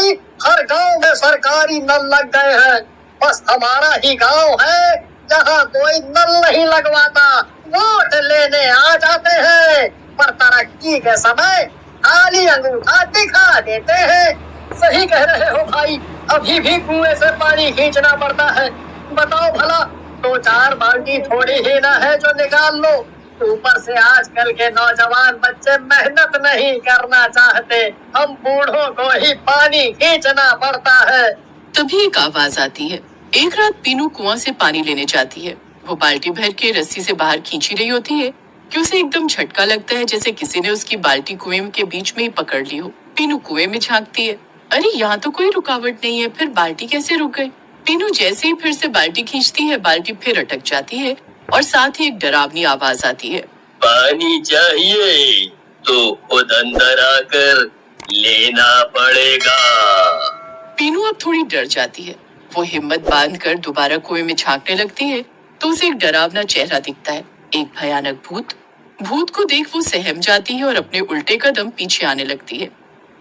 भाई, हर गांव में सरकारी नल लग गए हैं। बस हमारा ही गांव है जहाँ कोई नल नहीं लगवाता। वोट लेने आ जाते हैं पर तरक्की के समय खाली अंगूठा दिखा देते हैं। सही कह रहे हो भाई, अभी भी कुएं से पानी खींचना पड़ता है। बताओ भला, 2-4 बाल्टी थोड़ी ही ना है जो निकाल लो। ऊपर से आजकल के नौजवान बच्चे मेहनत नहीं करना चाहते, हम बूढ़ों को ही पानी खींचना पड़ता है। तभी एक आवाज आती है। एक रात पीनू कुआं से पानी लेने जाती है। वो बाल्टी भर के रस्सी से बाहर खींची रही होती है कि उसे एकदम झटका लगता है, जैसे किसी ने उसकी बाल्टी कुएं के बीच में ही पकड़ ली हो। पीनू कुएं में झांकती है। अरे यहाँ तो कोई रुकावट नहीं है, फिर बाल्टी कैसे रुक गई? पीनू जैसे ही फिर से बाल्टी खींचती है, बाल्टी फिर अटक जाती है और साथ ही एक डरावनी आवाज आती है, पानी चाहिए तो खुद अंदर आकर लेना पड़ेगा। पीनू अब थोड़ी डर जाती है। वो हिम्मत बांधकर दोबारा कुएं में झांकने लगती है तो उसे एक डरावना चेहरा दिखता है, एक भयानक भूत। भूत को देख वो सहम जाती है और अपने उल्टे कदम पीछे आने लगती है।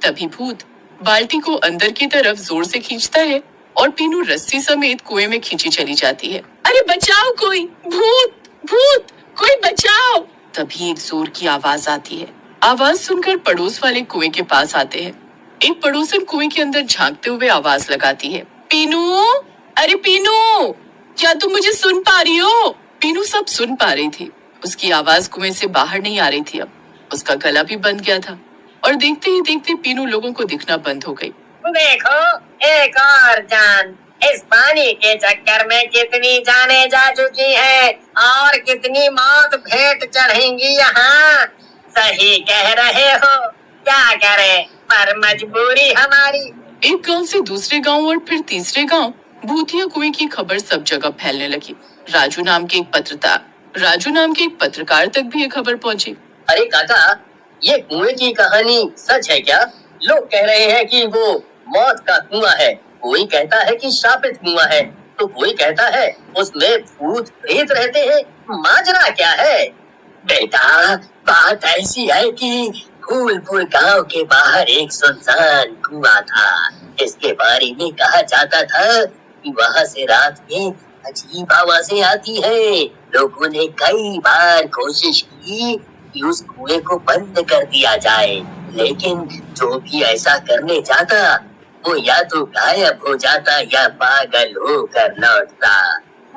तभी भूत बाल्टी को अंदर की तरफ जोर से खींचता है और पीनू रस्सी समेत कुएं में खींची चली जाती है। अरे बचाओ कोई, भूत भूत, कोई बचाओ! तभी एक जोर की आवाज आती है। आवाज सुनकर पड़ोस वाले कुएं के पास आते हैं। एक पड़ोसन कुएं के अंदर झांकते हुए आवाज लगाती है, पीनू, अरे पीनू, क्या तुम मुझे सुन पा रही हो? पीनू सब सुन पा रही थी। उसकी आवाज कुएं से बाहर नहीं आ रही थी। अब उसका गला भी बंद गया था और देखते ही देखते पीनू लोगों को दिखना बंद हो गई। देखो, एक और जान। इस पानी के चक्कर में कितनी जानें जा चुकी है और कितनी मौत भेंट चढ़ेंगी यहाँ। सही कह रहे हो, क्या करें, पर मजबूरी हमारी। एक गांव से दूसरे गांव और फिर तीसरे गांव भूतिया कुएं की खबर सब जगह फैलने लगी। राजू नाम के एक पत्रकार तक भी ये खबर पहुंची। अरे काका, ये कुएं की कहानी सच है क्या? लोग कह रहे हैं कि वो मौत का कुआं है, कोई कहता है कि शापित कुआं है, तो कोई कहता है उसमें भूत प्रेत रहते हैं। माजरा क्या है? बेटा, बात ऐसी है कि फूलपुर गांव के बाहर एक सुनसान कुआं था। इसके बारे में कहा जाता था कि वहां से रात में अजीब आवाजें आती है। लोगों ने कई बार कोशिश की कि उस कुएं को बंद कर दिया जाए, लेकिन जो भी ऐसा करने जाता वो या तो गायब हो जाता या पागल होकर लौटता।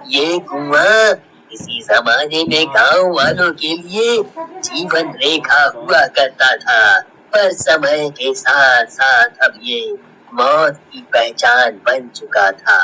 ये कुआं किसी जमाने में गांव वालों के लिए जीवन रेखा हुआ करता था, पर समय के साथ साथ अब ये मौत की पहचान बन चुका था।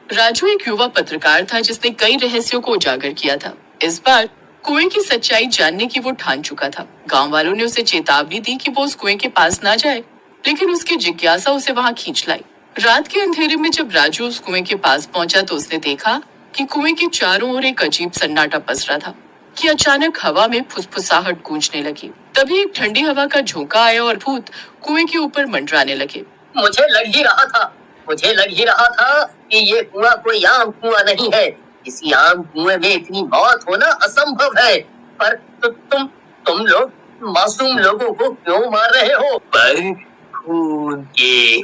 राजू एक युवा पत्रकार था जिसने कई रहस्यों को उजागर किया था। इस बार कुएं की सच्चाई जानने की वो ठान चुका था। गांव वालों ने उसे चेतावनी दी कि वो उस कुएं के पास ना जाए, लेकिन उसकी जिज्ञासा उसे वहां खींच लाई। रात के अंधेरे में जब राजू उस कुएं के पास पहुंचा तो उसने देखा कि कुएं के चारों ओर एक अजीब सन्नाटा पसरा था कि अचानक हवा में फुसफुसाहट गूंजने लगी। तभी एक ठंडी हवा का झोंका आया और भूत कुएं के ऊपर मंडराने लगे। मुझे लग ही रहा था कि ये कुआं कोई आम कुआं नहीं है। किसी आम कुएं में इतनी मौत होना असंभव है। पर तुम लोग मासूम लोगों को क्यों मार रहे हो? पर खून के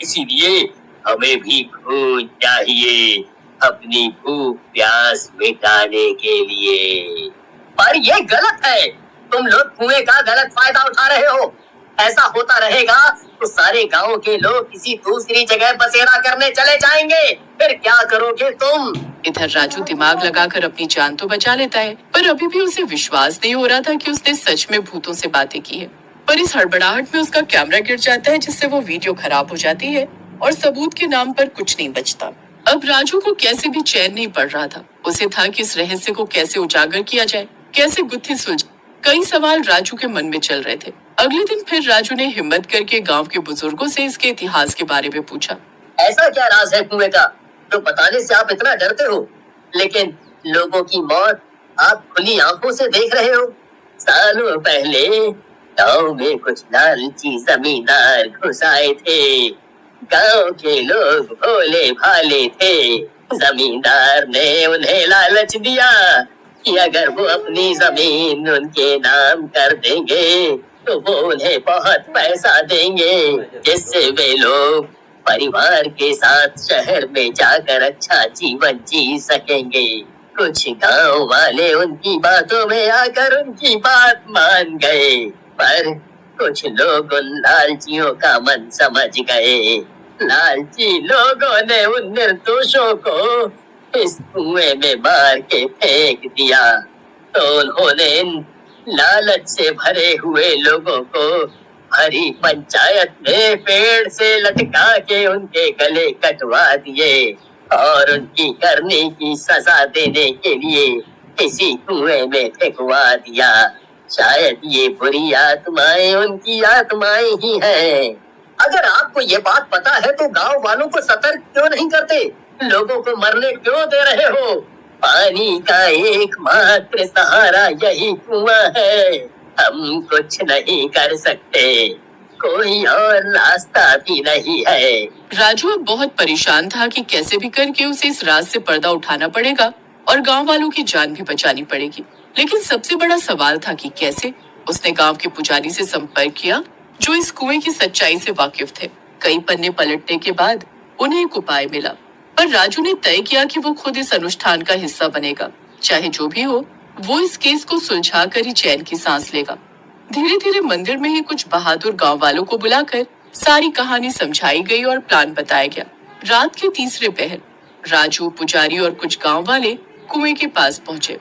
इसीलिए हमें भी खून चाहिए अपनी भूख प्यास मिटाने के लिए। पर ये गलत है, तुम लोग कुएं का गलत फायदा उठा रहे हो। ऐसा होता रहेगा तो सारे गांव के लोग किसी दूसरी जगह बसेरा करने चले जाएंगे, फिर क्या करोगे तुम? इधर राजू दिमाग लगाकर अपनी जान तो बचा लेता है, पर अभी भी उसे विश्वास नहीं हो रहा था कि उसने सच में भूतों से बातें की है। पर इस हड़बड़ाहट में उसका कैमरा गिर जाता है, जिससे वो वीडियो खराब हो जाती है और सबूत के नाम पर कुछ नहीं बचता। अब राजू को कैसे भी चैन नहीं पड़ रहा था। उसे था कि इस रहस्य को कैसे उजागर किया जाए, कैसे गुत्थी सुलझे। कई सवाल राजू के मन में चल रहे थे। अगले दिन फिर राजू ने हिम्मत करके गांव के बुजुर्गों से इसके इतिहास के बारे में पूछा। ऐसा क्या राज है कुएं का जो बताने से आप इतना डरते हो, लेकिन लोगों की मौत आप खुली आंखों से देख रहे हो? सालों पहले गांव में कुछ लालची जमींदार घुस आए थे। गांव के लोग भोले भाले थे। जमींदार ने उन्हें लालच दिया कि अगर वो अपनी जमीन उनके नाम कर देंगे तो वो उन्हें बहुत पैसा देंगे, जिससे वे लोग परिवार के साथ शहर में जाकर अच्छा जीवन जी सकेंगे। कुछ गांव वाले उनकी बातों में आकर उनकी बात मान गए, पर कुछ लोग उन लालचियों का मन समझ गए। लालची लोगों ने उन निर्दोषों को इस कुएं में मार के फेंक दिया, तो उन्होंने इन लालच से भरे हुए लोगों को भरी पंचायत में पेड़ से लटका के उनके गले कटवा दिए और उनकी करने की सजा देने के लिए इसी कुएं में फेंकवा दिया। शायद ये बुरी आत्माएं उनकी आत्माएं ही हैं। अगर आपको ये बात पता है तो गांव वालों को सतर्क क्यों नहीं करते? लोगों को मरने क्यों दे रहे हो? पानी का एकमात्र सहारा यही कुआं है। हम कुछ नहीं कर सकते, कोई और रास्ता भी नहीं है। राजू अब बहुत परेशान था कि कैसे भी करके उसे इस राज से पर्दा उठाना पड़ेगा और गांव वालों की जान भी बचानी पड़ेगी। लेकिन सबसे बड़ा सवाल था कि कैसे। उसने गांव के पुजारी से संपर्क किया, जो इस कुएं की सच्चाई से वाकिफ थे। कई पन्ने पलटने के बाद उन्हें एक उपाय मिला, पर राजू ने तय किया कि वो खुद इस अनुष्ठान का हिस्सा बनेगा। चाहे जो भी हो, वो इस केस को सुलझा कर ही चैन की सांस लेगा। धीरे धीरे मंदिर में ही कुछ बहादुर गांव वालों को बुलाकर सारी कहानी समझाई गई और प्लान बताया गया। रात के तीसरे पहर राजू, पुजारी और कुछ गांव वाले कुएं के पास पहुंचे।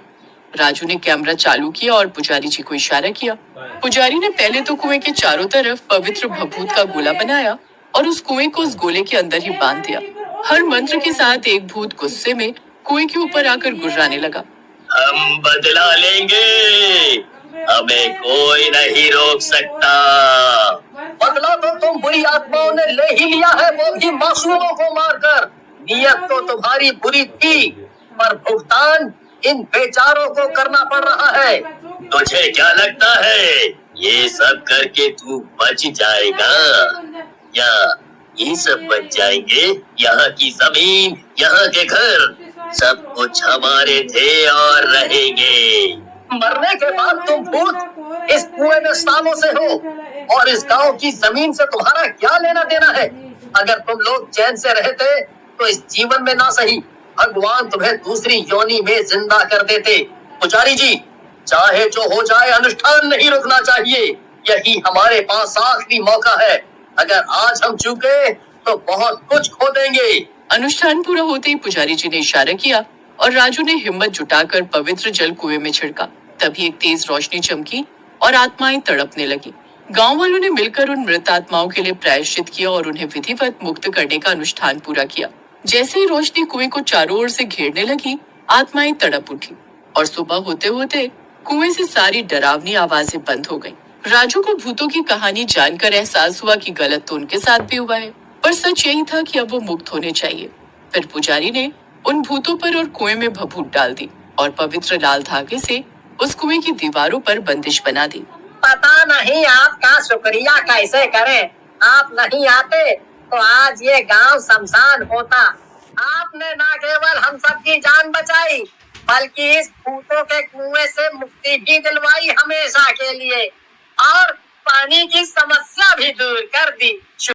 राजू ने कैमरा चालू किया और पुजारी जी को इशारा किया। पुजारी ने पहले तो कुएं के चारों तरफ पवित्र भभूत का गोला बनाया और उस कुएं को उस गोले के अंदर ही बांध दिया। हर मंत्र के साथ एक भूत गुस्से में कुएं के ऊपर आकर गुर्राने लगा। हम बदला लेंगे, हमें कोई नहीं रोक सकता। बदला तो तुम बुरी आत्माओं ने ले ही लिया है, वो भी मासूमों को मारकर। नियत तो तुम्हारी बुरी थी, पर भुगतान इन बेचारों को करना पड़ रहा है। तुझे क्या लगता है ये सब करके तू बच जाएगा? या ये सब बच जाएंगे? यहाँ की जमीन, यहाँ के घर, सब कुछ हमारे थे और रहेंगे। मरने के बाद तुम भूत इस कुएं में सालों से हो, और इस गांव की जमीन से तुम्हारा क्या लेना देना है? अगर तुम लोग चैन से रहते तो इस जीवन में ना सही, भगवान तुम्हें दूसरी योनि में जिंदा कर देते। पुजारी जी, चाहे जो हो जाए, अनुष्ठान नहीं रुकना चाहिए। यही हमारे पास आखिरी मौका है। अगर आज हम चूके तो बहुत कुछ खो देंगे। अनुष्ठान पूरा होते ही पुजारी जी ने इशारा किया और राजू ने हिम्मत जुटाकर पवित्र जल कुएं में छिड़का। तभी एक तेज रोशनी चमकी और आत्माएं तड़पने लगी। गांव वालों ने मिलकर उन मृत आत्माओं के लिए प्रायश्चित किया और उन्हें विधिवत मुक्त करने का अनुष्ठान पूरा किया। जैसे ही रोशनी कुएं को चारों ओर से घेरने लगी, आत्माएं तड़प उठी और सुबह होते होते कुएं से सारी डरावनी आवाजें बंद हो गईं। राजू को भूतों की कहानी जानकर एहसास हुआ कि गलत तो उनके साथ भी हुआ है, पर सच यही था कि अब वो मुक्त होने चाहिए। फिर पुजारी ने उन भूतों पर और कुएं में भभूत डाल दी और पवित्र लाल धागे से उस कुएं की दीवारों पर बंदिश बना दी। पता नहीं आपका शुक्रिया कैसे करें। आप नहीं आते तो आज ये गांव शमशान होता। आपने न केवल हम सबकी जान बचाई, बल्कि इस भूतों के कुएं से मुक्ति भी दिलवाई हमेशा के लिए, और पानी की समस्या भी दूर कर दी।